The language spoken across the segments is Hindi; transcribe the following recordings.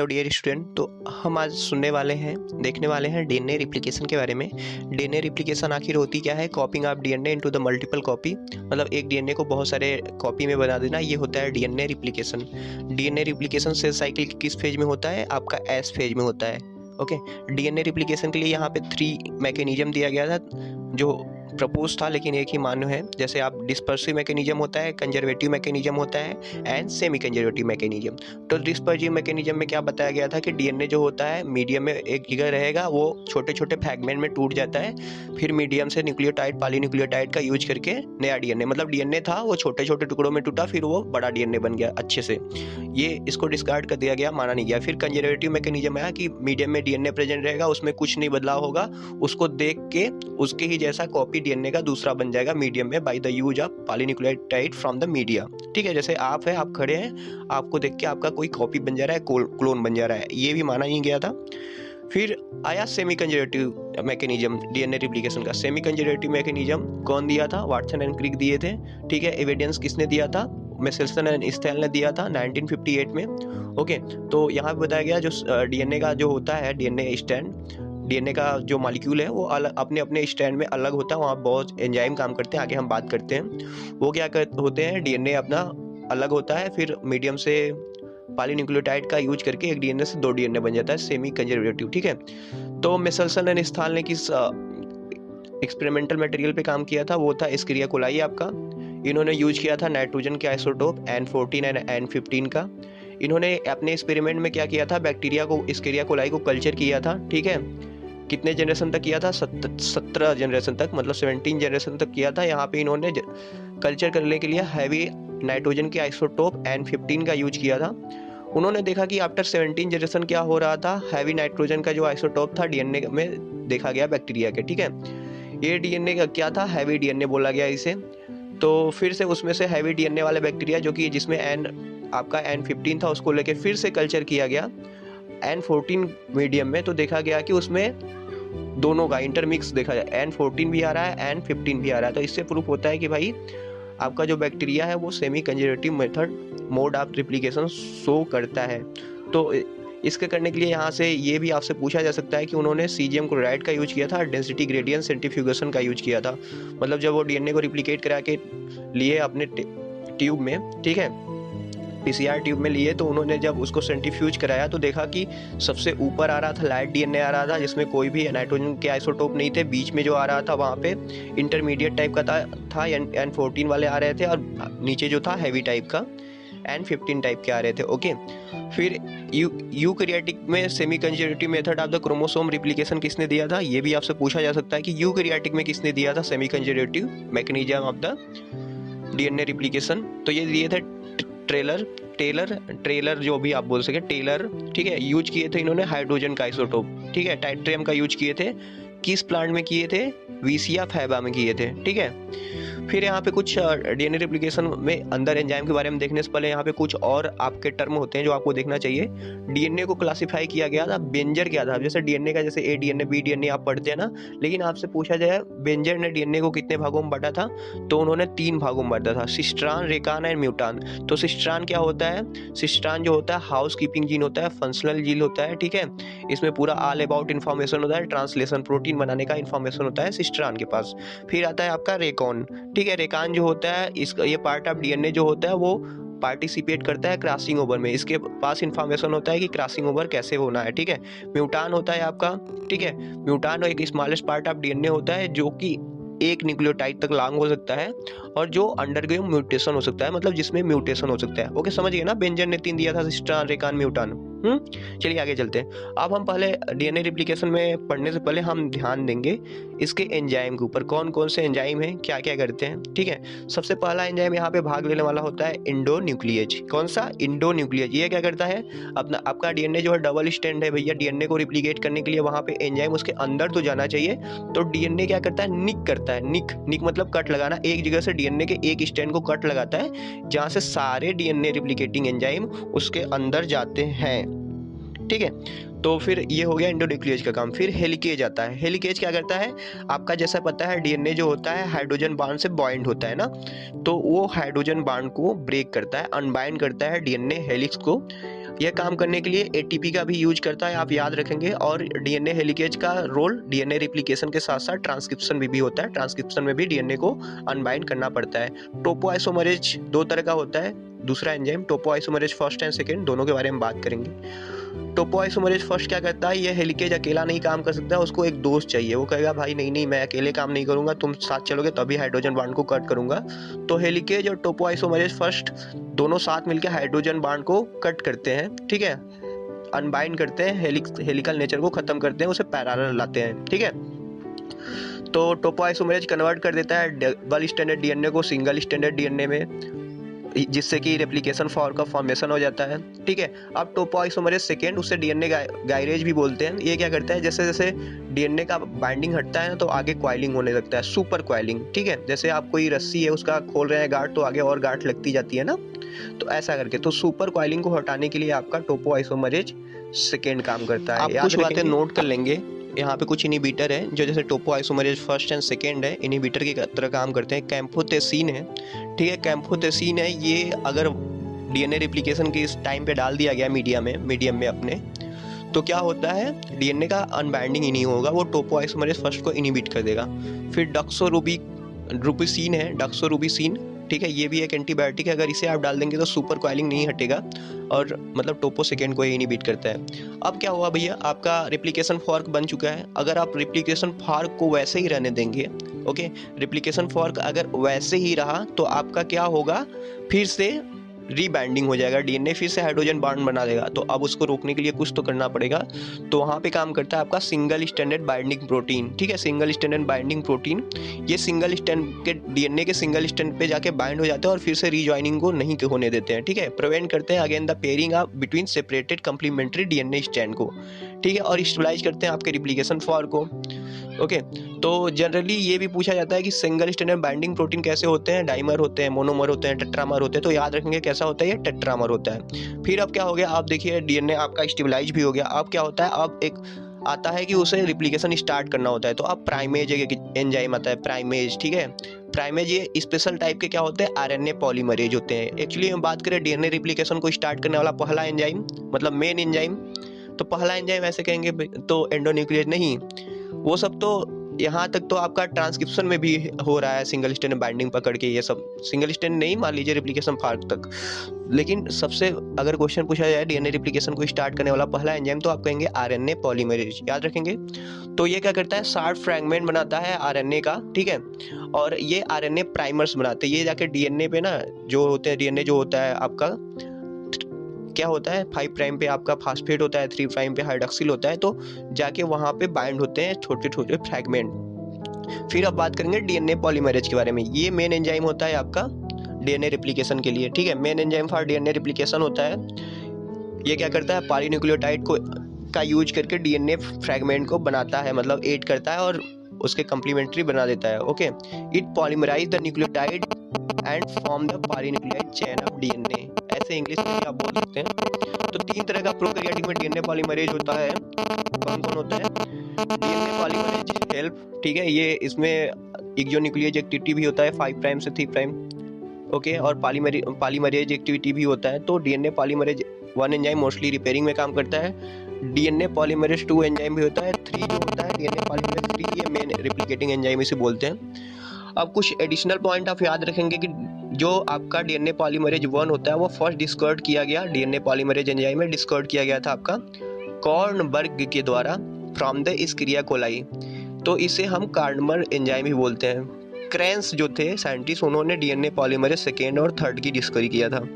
Hello dear student. तो हम आज सुनने वाले हैं, देखने वाले हैं डीएनए रिप्लिकेशन के बारे में। डीएनए रिप्लिकेशन आखिर होती क्या है? कॉपिंग of DNA into the multiple copy, मतलब एक डीएनए को बहुत सारे कॉपी में बना देना, ये होता है DNA replication. DNA replication cell cycle के किस फेज में होता है? आपका एस फेज में होता है। ओके, डीएनए रिप्लिकेशन के लिए यहाँ पे 3 मैकेनिज्म दिया गया था जो प्रपोज था, लेकिन एक ही मान्य है। जैसे आप डिस्पर्सिव मैकेनिज्म होता है, कंजर्वेटिव मैकेनिज्म होता है एंड सेमी कंजर्वेटिव मैकेनिज्म। तो डिस्पर्सिव मैकेनिज्म में क्या बताया गया था कि डीएनए जो होता है मीडियम में एक जगह रहेगा, वो छोटे छोटे फ्रैगमेंट में टूट जाता है, फिर मीडियम से न्यूक्लियोटाइड पॉलीन्यूक्लियोटाइड का यूज करके नया डीएनए, मतलब डीएनए था वो छोटे छोटे टुकड़ों में टूटा, फिर वो बड़ा डीएनए बन गया अच्छे से। ये इसको डिस्कार्ड कर दिया गया, माना नहीं गया। फिर कंजर्वेटिव मैकेनिज्म आया कि मीडियम में डीएनए प्रेजेंट रहेगा, उसमें कुछ नहीं बदलाव होगा, उसको देख के उसके ही जैसा कॉपी डीएनए का दूसरा बन जाएगा मीडियम में by the use of polynucleotide from the media. ठीक है, जैसे आप है, आप खड़े हैं, आपको देख के आपका कोई कॉपी बन जा रहा है, क्लोन बन जा रहा है, ये भी माना नहीं गया था। फिर आया semi conservative mechanism DNA replication का। सेमी कंजर्वेटिव मैकेनिज्म कौन दिया था? वाटसन एंड क्रिक दिए थे। ठीक है, एविडेंस किसने दिया था? मेसेल्सन एंड स्टेल ने दिया था 1958 में। ओके, तो यहाँ पे बताया गया जो डीएनए का जो होता है, डीएनए स्टैंड, डीएनए का जो मॉलिक्यूल है वो अपने अपने स्टैंड में अलग होता है, वहाँ बहुत एंजाइम काम करते हैं, आगे हम बात करते हैं। वो क्या होते हैं, डीएनए अपना अलग होता है, फिर मीडियम से पॉलीन्यूक्लियोटाइड का यूज करके एक डीएनए से 2 डीएनए बन जाता है, सेमी कंजर्वेटिव। ठीक है, तो मेसेल्सन एंड स्टाल ने किस एक्सपेरिमेंटल मटेरियल पे काम किया था? वो था एस्केरिया कोलाई आपका। इन्होंने यूज किया था नाइट्रोजन के आइसोटोप N14 एंड N15 का। इन्होंने अपने एक्सपेरिमेंट में क्या किया था? बैक्टीरिया को, एस्केरिया कोलाई को कल्चर किया था। ठीक है, कितने जनरेशन तक किया था? 17 जनरेशन तक, मतलब 17 जनरेशन तक किया था। यहाँ पे इन्होंने कल्चर करने के लिए हैवी नाइट्रोजन के आइसोटोप N15 का यूज किया था। उन्होंने देखा कि आफ्टर 17 जनरेशन क्या हो रहा था, हैवी नाइट्रोजन का जो आइसोटोप था डीएनए में देखा गया बैक्टीरिया के। ठीक है, ये डीएनए का क्या था? हैवी डीएनए बोला गया इसे। तो फिर से उसमें से हैवी डीएनए वाले बैक्टीरिया जो कि जिसमें आपका N15 था, उसको लेके फिर से कल्चर किया गया N14 मीडियम में। तो देखा गया कि उसमें दोनों का इंटरमिक्स देखा जाए, N14 भी आ रहा है, N15 भी आ रहा है। तो इससे प्रूफ होता है कि भाई आपका जो बैक्टीरिया है वो semi conservative method mode of replication show करता है। तो इसके करने के लिए यहाँ से ये भी आपसे पूछा जा सकता है कि उन्होंने सीजियम क्लोराइड का यूज किया था, डेंसिटी ग्रेडियंट सेंट्रीफ्यूगेशन का यूज किया था। मतलब जब वो डीएनए को रिप्लिकेट करा के लिए अपने ट्यूब में, ठीक है, पीसीआर ट्यूब में लिए, तो उन्होंने जब उसको सेंट्रीफ्यूज कराया तो देखा कि सबसे ऊपर आ रहा था लाइट डीएनए आ रहा था, जिसमें कोई भी नाइट्रोजन के आइसोटोप नहीं थे। बीच में जो आ रहा था वहाँ पे इंटरमीडिएट टाइप का था N14 वाले आ रहे थे, और नीचे जो था हैवी टाइप का N15 टाइप के आ रहे थे। ओके, फिर यूकैरियोटिक में semi conservative method of the chromosome replication किसने दिया था? ये भी आपसे पूछा जा सकता है कि यूकैरियोटिक में किसने दिया था semi conservative mechanism of the DNA replication? तो ये दिए थे टेलर जो भी आप बोल सके, टेलर। ठीक है, यूज किए थे इन्होंने हाइड्रोजन का आइसोटोप। ठीक है, टाइट्रियम का यूज किए थे। किस प्लांट में किए थे? विसिया फैबा में किए थे। ठीक है, फिर यहाँ पे कुछ डीएनए रिप्लिकेशन में अंदर एंजाइम के बारे में देखने से पहले यहाँ पे कुछ और आपके टर्म होते हैं जो आपको देखना चाहिए। डीएनए को क्लासिफाई किया गया था, बेंजर क्या था? जैसे डीएनए का जैसे A डीएनए B डीएनए आप पढ़ते हैं ना, लेकिन आपसे पूछा जाए बेंजर ने डीएनए को कितने भागों में बांटा था, तो उन्होंने 3 भागों में बांटा था, सिस्ट्रान, रेकान एंड म्यूटान। तो सिस्ट्रान क्या होता है? सिस्ट्रान जो होता है हाउस कीपिंग जीन होता है, फंक्शनल जीन होता है। ठीक है, इसमें पूरा ऑल अबाउट इन्फॉर्मेशन होता है, ट्रांसलेशन, प्रोटीन बनाने का इन्फॉर्मेशन होता है सिस्ट्रान के पास। फिर आता है आपका रेकॉन। ठीक है, रेकान जो होता है, इसका ये पार्ट ऑफ डीएनए जो होता है वो पार्टिसिपेट करता है क्रॉसिंग ओवर में, इसके पास इन्फॉर्मेशन होता है कि क्रॉसिंग ओवर कैसे होना है। ठीक है, म्यूटान होता है आपका। ठीक है, म्यूटान एक स्मॉलेस्ट पार्ट ऑफ डीएनए होता है जो कि एक न्यूक्लियोटाइड तक लॉन्ग हो सकता है और जो अंडरगो म्यूटेशन हो सकता है, मतलब जिसमें म्यूटेशन हो सकता है। ओके, समझ गए ना? बेंजर ने 3 दिया था, सिस्ट्रान, रेकान, म्यूटान। चलिए आगे चलते हैं। अब हम पहले डीएनए रिप्लिकेशन में पढ़ने से पहले हम ध्यान देंगे इसके एंजाइम के ऊपर, कौन कौन से एंजाइम हैं, क्या क्या करते हैं। ठीक है, सबसे पहला एंजाइम यहाँ पे भाग लेने वाला होता है इंडोन्यूक्लियेज। कौन सा? इंडोन्यूक्लियेज। ये क्या करता है? अपना आपका डीएनए जो है डबल स्टैंड है भैया, डीएनए को रिप्लिकेट करने के लिए वहाँ पे एंजाइम उसके अंदर तो जाना चाहिए। तो डीएनए क्या करता है? निक करता है। निक मतलब कट लगाना, एक जगह से डीएनए के एक स्टैंड को कट लगाता है जहाँ से सारे डीएनए रिप्लिकेटिंग एंजाइम उसके अंदर जाते हैं। ठीक है, तो फिर ये हो गया इंडोन्यूक्लियेज का काम। फिर हेलिकेज आता है। हेलिकेज क्या करता है? आपका जैसा पता है डीएनए जो होता है हाइड्रोजन बॉन्ड से बॉन्ड होता है ना, तो वो हाइड्रोजन बॉन्ड को ब्रेक करता है, अनबाइंड करता है डीएनए हेलिक्स को। यह काम करने के लिए एटीपी का भी यूज करता है, आप याद रखेंगे। और डीएनए हेलिकेज का रोल डीएनए रिप्लिकेशन के साथ साथ ट्रांसक्रिप्शन में भी होता है। ट्रांसक्रिप्शन में भी डीएनए को अनबाइंड करना पड़ता है। टोपोआइसोमरेज 2 तरह का होता है, दूसरा enzyme topoisomerase first and second, दोनों के बारे में बात करेंगे। टोपोआइसोमरेज फर्स्ट क्या करता है, ये हेलिकेज अकेला नहीं काम कर सकता, उसको एक दोस्त चाहिए। वो कहेगा भाई नहीं मैं अकेले काम नहीं करूंगा, तुम साथ चलोगे तभी हाइड्रोजन बॉन्ड को कट करूंगा। तो हेलिकेज और टोपोआइसोमरेज फर्स्ट दोनों साथ मिलकर हाइड्रोजन बॉन्ड को कट करते हैं, ठीक है, अनबाइंड करते हैं, हेलिकल नेचर को खत्म करते हैं, उसे पैरेलल लाते हैं, ठीक है। तो टोपोआइसोमरेज कन्वर्ट कर देता है डबल स्टैंडर्ड डीएनए को सिंगल स्टैंडर्ड डीएनए में, जिससे कि रेप्लिकेशन फॉर्म का फॉर्मेशन हो जाता है, ठीक है। अब टोपोआइसोमरेज सेकेंड, उसे डीएनए गायरेज भी बोलते हैं। ये क्या करता है, जैसे जैसे डीएनए का बाइंडिंग हटता है ना तो आगे क्वाइलिंग होने लगता है, सुपर क्वाइलिंग, ठीक है। जैसे आप कोई रस्सी है उसका खोल रहे हैं गांठ तो आगे और गांठ लगती जाती है ना, तो ऐसा करके तो सुपर क्वाइलिंग को हटाने के लिए आपका टोपोआइसोमरेज सेकेंड काम करता है। आप कुछ बातें नोट कर लेंगे। यहाँ पे कुछ इनिबिटर है जो जैसे टोपोआइसोमरेज फर्स्ट एंड सेकेंड है, इनिबिटर की तरह काम करते हैं। कैम्फोथेसिन है, ठीक है, कैम्फोथेसिन है। ये अगर डीएनए रिप्लिकेशन के इस टाइम पे डाल दिया गया मीडियम में अपने, तो क्या होता है, डीएनए का अनबाइंडिंग ही नहीं होगा, वो टोपोआइसोमरेज फर्स्ट को इनिबिट कर देगा। फिर डक्सोरुबिसिन है, डक्सोरुबिसिन, ठीक है, ये भी एक एंटीबायोटिक है। अगर इसे आप डाल देंगे तो सुपर क्वाइलिंग नहीं हटेगा और मतलब टोपो सेकेंड को ही इनिबिट करता है। अब क्या हुआ भैया, आपका रेप्लिकेशन फॉर्क बन चुका है। अगर आप रेप्लिकेशन फॉर्क को वैसे ही रहने देंगे, ओके, रेप्लिकेशन फॉर्क अगर वैसे ही रहा तो आपका क्या होगा, फिर से रीबाइंडिंग हो जाएगा, डीएनए फिर से हाइड्रोजन बॉन्ड बना देगा। तो अब उसको रोकने के लिए कुछ तो करना पड़ेगा। तो वहाँ पे काम करता है आपका सिंगल स्टैंडर्ड बाइंडिंग प्रोटीन, ठीक है, सिंगल स्टैंडर्ड बाइंडिंग प्रोटीन। ये सिंगल स्टैंड के डीएनए के सिंगल स्टैंड पे जाके बाइंड हो जाते हैं और फिर से रीजॉइनिंग को नहीं होने देते हैं, ठीक है, प्रिवेंट करते हैं again the pairing of between separated complementary DNA stand को, ठीक है, और स्टेबलाइज करते हैं आपके रिप्लिकेशन फॉर्क को, ओके। तो जनरली ये भी पूछा जाता है कि सिंगल स्टैंडर्ड बाइंडिंग प्रोटीन कैसे होते हैं, डाइमर होते हैं, मोनोमर होते हैं, टेट्रामर होते हैं। तो याद रखेंगे कैसा होता है, ये टेट्रामर होता है। फिर अब क्या हो गया, आप देखिए डीएनए आपका स्टेबलाइज भी हो गया। अब क्या होता है, अब एक आता है कि उसे रिप्लिकेशन स्टार्ट करना होता है। तो अब प्राइमेज एंजाइम आता है, प्राइमेज, ठीक है। प्राइमेज ये स्पेशल टाइप के क्या होते हैं, आरएनए पॉलीमरेज होते हैं। एक्चुअली हम बात करें डीएनए रिप्लिकेशन को स्टार्ट करने वाला पहला एंजाइम, मतलब मेन एंजाइम, तो पहला एंजाइम ऐसे कहेंगे तो एंडोन्यूक्लियेज नहीं, वो सब तो यहाँ तक तो आपका ट्रांसक्रिप्शन में भी हो रहा है, सिंगल स्टैंड बाइंडिंग पकड़ के, ये सब सिंगल स्टैंड नहीं, मान लीजिए रिप्लिकेशन फॉर्क तक। लेकिन सबसे अगर क्वेश्चन पूछा जाए डीएनए रिप्लिकेशन को स्टार्ट करने वाला पहला एंजाइम, तो आप कहेंगे आरएनए पॉलीमरेज, याद रखेंगे। तो ये क्या करता है, शार्ट फ्रैगमेंट बनाता है आरएनए का, ठीक है, और ये आरएनए प्राइमर्स बनाते हैं। ये जाके डीएनए पे ना जो होते हैं, डीएनए जो होता है आपका क्या होता है, 5 प्राइम पे आपका फास्फेट होता है, 3 प्राइम पे हाइड्रोक्सिल होता है, तो जाके वहाँ पे बाइंड होते हैं छोटे छोटे फ्रैगमेंट। फिर अब बात करेंगे डीएनए पॉलीमरेज के बारे में। ये मेन एंजाइम होता है आपका डीएनए रिप्लिकेशन के लिए, ठीक है, main enzyme for DNA replication होता है। ये क्या करता है, पॉलीन्यूक्लियोटाइड का यूज करके डीएनए फ्रैगमेंट को बनाता है, मतलब एड करता है और उसके कंप्लीमेंट्री बना देता है, okay. It polymerise the nucleotide and form the polynucleotide chain of DNA, ऐसे इंग्लिश में आप बोल सकते हैं। तो 3 तरह का प्रोकैरियोटिक में डीएनए पॉलीमरेज होता है। कौन कौन होता है, डीएनए पॉलीमरेज हेल्प, ठीक है, ये इसमें एक्सोन्यूक्लियेज एक्टिविटी भी होता है 5 प्राइम से 3 प्राइम, ओके, और पॉलीमरेज एक्टिविटी भी होता है। तो DNA polymerase 1 enzyme mostly repairing में काम करता है। डीएनए पॉलीमरेज 2 एंजाइम भी होता है। 3 जो होता है डीएनए पॉलीमरेज 3, ये मेन रिप्लिकेटिंग एंजाइम इसे बोलते हैं। अब कुछ एडिशनल पॉइंट आप याद रखेंगे कि जो आपका डीएनए पॉलीमरेज 1 होता है वो फर्स्ट डिस्कवर्ड किया गया, डीएनए पॉलीमरेज एंजाइम में डिस्कवर्ड किया गया था आपका कॉर्नबर्ग के द्वारा फ्रॉम द एस्केरिया कोलाई। तो इसे हम कार्डमर एंजाइम ही बोलते हैं। क्रेंस जो थे साइंटिस्ट, उन्होंने डीएनए पॉलीमरेज सेकेंड और थर्ड की डिस्कवरी किया था।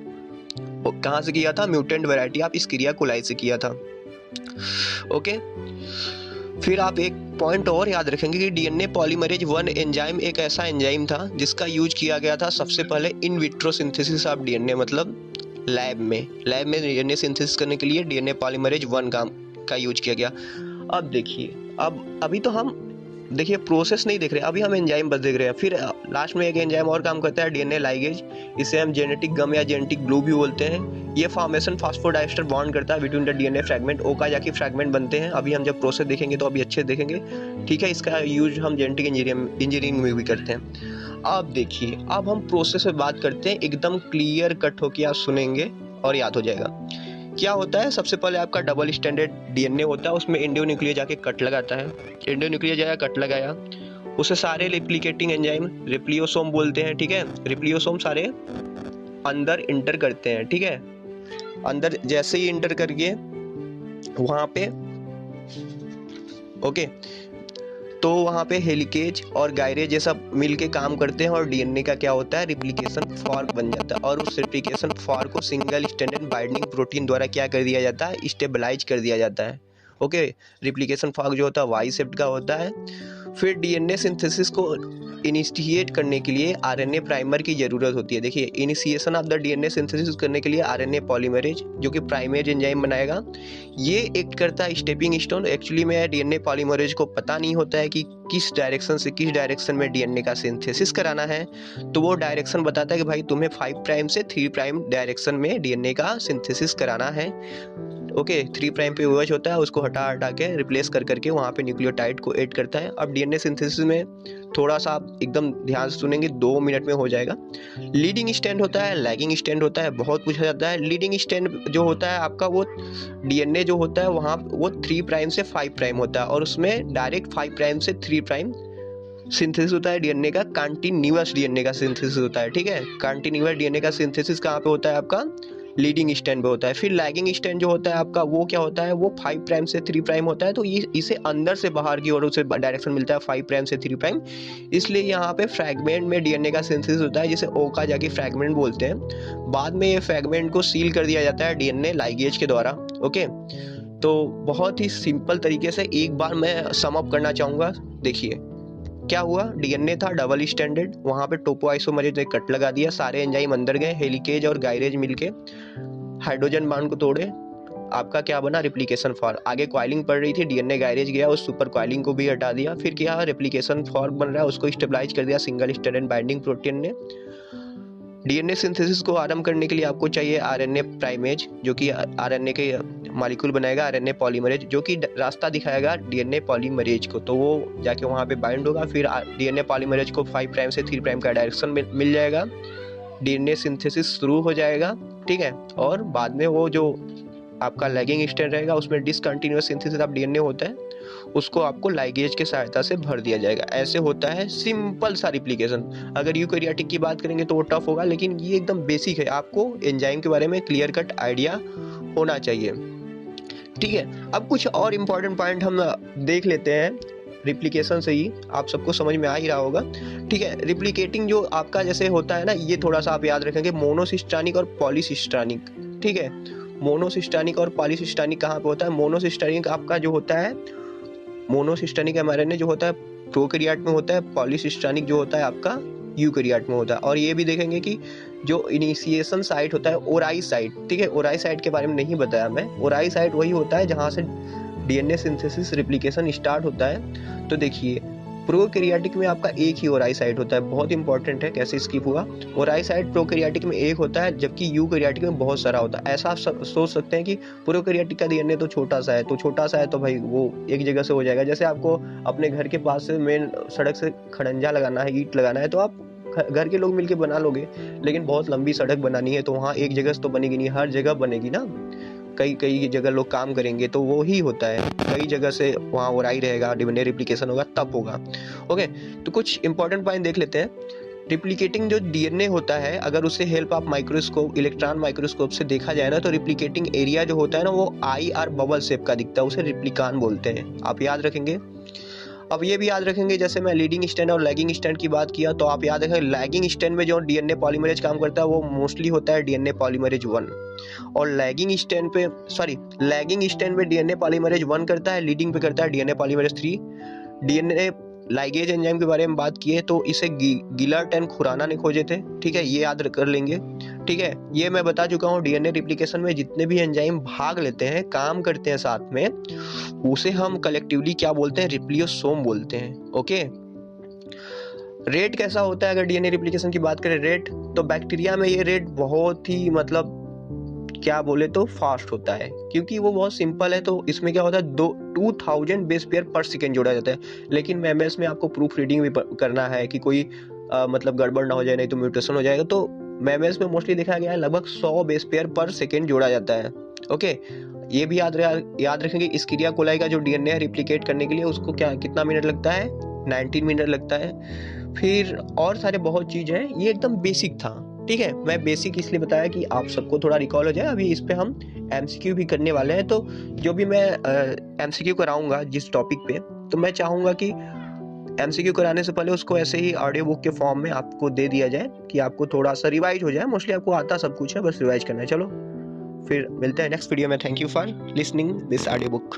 कहाँ से किया था, म्यूटेंट वैरायटी ऑफ एस्केरिया कोलाई से किया था, ओके। फिर आप एक पॉइंट और याद रखेंगे कि डीएनए पॉलीमरेज 1 एंजाइम एक ऐसा एंजाइम था जिसका यूज किया गया था सबसे पहले in vitro synthesis of DNA, मतलब लैब में डीएनए सिंथेसिस करने के लिए डीएनए पॉलीमरेज 1 का यूज किया गया। अब देखिए, अभी तो हम देखिए प्रोसेस नहीं देख रहे, अभी हम एंजाइम बस देख रहे हैं। फिर लास्ट में एक एंजाइम और काम करता है, डीएनए लाइगेज, इसे हम जेनेटिक गम या जेनेटिक ग्लू भी बोलते हैं। ये फॉर्मेशन फास्फोडाइस्टर बॉन्ड करता है बिटवीन द डीएनए फ्रैगमेंट, ओ का जाके फ्रैगमेंट बनते हैं। अभी हम जब प्रोसेस देखेंगे तो अभी अच्छे देखेंगे, ठीक है। इसका यूज हम जेनेटिक इंजीनियरिंग में भी करते हैं। अब देखिए, अब हम प्रोसेस में बात करते हैं, एकदम क्लियर कट होकर आप सुनेंगे और याद हो जाएगा। क्या होता है, सबसे पहले आपका डबल स्टैंडर्ड डीएनए होता है, उसमें एंडो न्यूक्लियर जाके कट लगाता है, एंडो न्यूक्लियर जाकर कट लगाया, उसे सारे रिप्लिकेटिंग एंजाइम रिप्लियोसोम बोलते हैं, ठीक है, रिप्लियोसोम सारे अंदर इंटर करते हैं, ठीक है, अंदर जैसे ही इंटर करके वहां पे ओके, तो वहाँ पे हेलिकेज और गायरेज ये सब मिलके काम करते हैं और डीएनए का क्या होता है, रिप्लिकेशन फॉर्क बन जाता है, और उस रिप्लिकेशन फॉर्क को सिंगल स्टैंडर्ड बाइंडिंग प्रोटीन द्वारा क्या कर दिया जाता है, स्टेबलाइज कर दिया जाता है। ओके, रिप्लिकेशन फॉर्क जो होता है वाई शेप्ड का होता है। फिर डीएनए सिंथेसिस को इनिशिएट करने के लिए आरएनए प्राइमर की ज़रूरत होती है। देखिए, initiation of the DNA synthesis करने के लिए आरएनए पॉलीमरेज जो कि प्राइमेज एंजाइम बनाएगा, ये एक्ट करता है स्टेपिंग स्टोन। एक्चुअली में डीएनए पॉलीमरेज को पता नहीं होता है कि किस डायरेक्शन से किस डायरेक्शन में डीएनए का सिंथेसिस कराना है, तो वो डायरेक्शन बताता है कि भाई तुम्हें 5 प्राइम से 3 प्राइम डायरेक्शन में डीएनए का सिंथेसिस कराना है। ओके, 3 प्राइम पे OH होता है, उसको हटा के रिप्लेस कर करके वहाँ पे न्यूक्लियोटाइड को ऐड करता है। अब डीएनए सिंथेसिस में थोड़ा सा आप एकदम ध्यान से सुनेंगे, 2 मिनट में हो जाएगा। लीडिंग स्टैंड होता है, लैगिंग स्टैंड होता है, बहुत पूछा जाता है। लीडिंग स्टैंड जो होता है आपका, वो डीएनए जो होता है वहाँ वो 3 प्राइम से 5 प्राइम होता है, और उसमें डायरेक्ट 5 प्राइम से 3 प्राइम सिंथेसिस होता है डीएनए का, कंटिन्यूअस डीएनए का सिंथेसिस होता है, ठीक है। कंटिन्यूअस डीएनए का सिंथेसिस कहाँ पे होता है आपका, लीडिंग स्टैंड पे होता है। फिर लैगिंग स्टैंड जो होता है आपका, वो क्या होता है, वो 5 प्राइम से 3 प्राइम होता है, तो ये इसे अंदर से बाहर की ओर उसे डायरेक्शन मिलता है 5 प्राइम से 3 प्राइम, इसलिए यहाँ पे फ्रैगमेंट में डीएनए का सिंथेसिस होता है, जिसे ओका जाके फ्रैगमेंट बोलते हैं। बाद में ये फ्रैगमेंट को सील कर दिया जाता है डीएनए लाइगेज के द्वारा। ओके, तो बहुत ही सिंपल तरीके से एक बार मैं सम अप करना चाहूँगा। देखिए क्या हुआ, डीएनए था डबल स्टैंडर्ड, वहाँ पे टोपोआइसोमरेज ने कट लगा दिया, सारे एंजाइम अंदर गए, हेलिकेज और गायरेज मिलके हाइड्रोजन बॉन्ड को तोड़े, आपका क्या बना, रिप्लिकेशन फॉर्क। आगे कॉइलिंग पड़ रही थी, डीएनए गायरेज गया, उस सुपर कॉइलिंग को भी हटा दिया, फिर क्या रेप्लिकेशन फॉर्क बन रहा है, उसको स्टेबलाइज कर दिया सिंगल स्टैंडर्ड बाइंडिंग प्रोटीन ने। डीएनए सिंथेसिस को आरंभ करने के लिए आपको चाहिए आरएनए प्राइमेज, जो कि आरएनए के मॉलिक्यूल बनाएगा, आरएनए पॉलीमरेज जो कि रास्ता दिखाएगा डीएनए पॉलीमरेज को, तो वो जाके वहाँ पे बाइंड होगा, फिर डीएनए पॉलीमरेज को 5 प्राइम से 3 प्राइम का डायरेक्शन मिल जाएगा, डीएनए सिंथेसिस शुरू हो जाएगा, ठीक है। और बाद में वो जो आपका लैगिंग स्टैंड रहेगा, उसमें डिसकंटिन्यूअस सिंथेसिस ऑफ डीएनए होता है, उसको आपको लाइगेज की सहायता से भर दिया जाएगा। ऐसे होता है सिंपल सा रिप्लिकेशन। अगर यूकैरियोटिक की बात करेंगे तो वो टफ होगा, लेकिन ये एकदम बेसिक है, आपको एंजाइम के बारे में क्लियर कट आइडिया होना चाहिए, ठीक है। अब कुछ और इम्पोर्टेंट पॉइंट हम देख लेते हैं, रिप्लिकेशन से ही आप सबको समझ में आ ही रहा होगा, ठीक है। रिप्लिकेटिंग जो आपका जैसे होता है ना, ये थोड़ा सा आप याद रखेंगे, मोनोसिस्टानिक और पॉलीसिस्टानिक, ठीक है। मोनोसिस्टानिक और पॉलीसिस्टानिक कहाँ पे होता है, मोनोसिस्टानिक आपका जो होता है, मोनोसिस्टानिक एमआरएनए जो होता है प्रोकैरियोट में होता है, पॉलीसिस्टानिक जो होता है आपका यूकैरियोट में होता है। और ये भी देखेंगे कि जो इनिशिएशन साइट होता है ओराई साइट, ठीक है, ओराई साइट के बारे में नहीं बताया मैं, ओराई साइट वही होता है जहाँ से डीएनए सिंथेसिस रिप्लिकेशन स्टार्ट होता है। तो देखिए प्रोकैरियोटिक में आपका एक ही ओराई साइट होता है, बहुत इंपॉर्टेंट है, कैसे स्किप हुआ। ओराई साइट प्रोकैरियोटिक में एक होता है, जबकि यूकैरियोटिक में बहुत सारा होता है। ऐसा आप सोच सकते हैं कि प्रोकैरियोटिक का डीएनए तो छोटा सा है, तो छोटा सा है तो भाई वो एक जगह से हो जाएगा। जैसे आपको अपने घर के पास से मेन सड़क से खड़ंजा लगाना है, ईंट लगाना है, तो आप घर के लोग मिलके बना लोगे, लेकिन बहुत लंबी सड़क बनानी है तो वहाँ एक जगह से तो बनेगी नहीं, हर जगह बनेगी ना, कई जगह लोग काम करेंगे, तो वो ही होता है, कई जगह से वहाँ ओराई रहेगा, डीएनए रिप्लिकेशन होगा तब होगा। ओके, तो कुछ इंपॉर्टेंट पॉइंट देख लेते हैं। रिप्लिकेटिंग जो डीएनए होता है, अगर उसे help of microscope, electron microscope से देखा जाए ना, तो रिप्लिकेटिंग एरिया जो होता है ना, वो आई आर बबल शेप का दिखता है, उसे रिप्लिकान बोलते हैं, आप याद रखेंगे। अब ये भी याद रखेंगे, जैसे मैं लीडिंग स्टैंड और लैगिंग स्टैंड की बात किया, तो आप याद रखें लैगिंग स्टैंड में जो डीएनए पॉलीमरेज काम करता है वो मोस्टली होता है डीएनए पॉलीमरेज 1, और लैगिंग स्टैंड पे डीएनए पॉलीमरेज 1 करता है, लीडिंग पे करता है DNA polymerase 3। DNA ligase enzyme के बारे में बात किए तो इसे गिलर्ट एंड खुराना ने खोजे थे, ठीक है, ये याद कर लेंगे, ठीक है। ये मैं बता चुका हूँ, डीएनए रिप्लिकेशन में जितने भी एंजाइम भाग लेते हैं, काम करते हैं साथ में, उसे हम कलेक्टिवली क्या बोलते हैं, रिप्लियोसोम बोलते हैं। ओके, रेट कैसा होता है अगर डीएनए रिप्लिकेशन की बात करें, रेट, तो बैक्टीरिया में ये रेट बहुत ही मतलब क्या बोले तो फास्ट होता है, क्योंकि वो बहुत सिंपल है। तो इसमें क्या होता है, 2000 बेस पेयर पर सेकेंड जोड़ा जाता है, लेकिन मेमएस में आपको प्रूफ रीडिंग भी करना है कि कोई मतलब गड़बड़ ना हो जाए, नहीं तो म्यूटेशन हो जाएगा। तो मेमएस में मोस्टली देखा गया है लगभग 100 बेस पेयर पर सेकेंड जोड़ा जाता है। ओके, ये भी याद रखेंगे, इस क्रिया कोलाई का जो डीएनए है रिप्लिकेट करने के लिए उसको कितना मिनट लगता है, 19 मिनट लगता है। फिर और सारे बहुत चीज़ हैं, ये एकदम बेसिक था, ठीक है। मैं बेसिक इसलिए बताया कि आप सबको थोड़ा रिकॉल हो जाए। अभी इस पे हम एमसीक्यू भी करने वाले हैं, तो जो भी मैं एमसीक्यू कराऊंगा जिस टॉपिक पे, तो मैं चाहूँगा कि एमसीक्यू कराने से पहले उसको ऐसे ही ऑडियो बुक के फॉर्म में आपको दे दिया जाए कि आपको थोड़ा सा रिवाइज हो जाए। मोस्टली आपको आता सब कुछ है, बस रिवाइज करना है। चलो फिर मिलते हैं नेक्स्ट वीडियो में। Thank you for listening this audio book.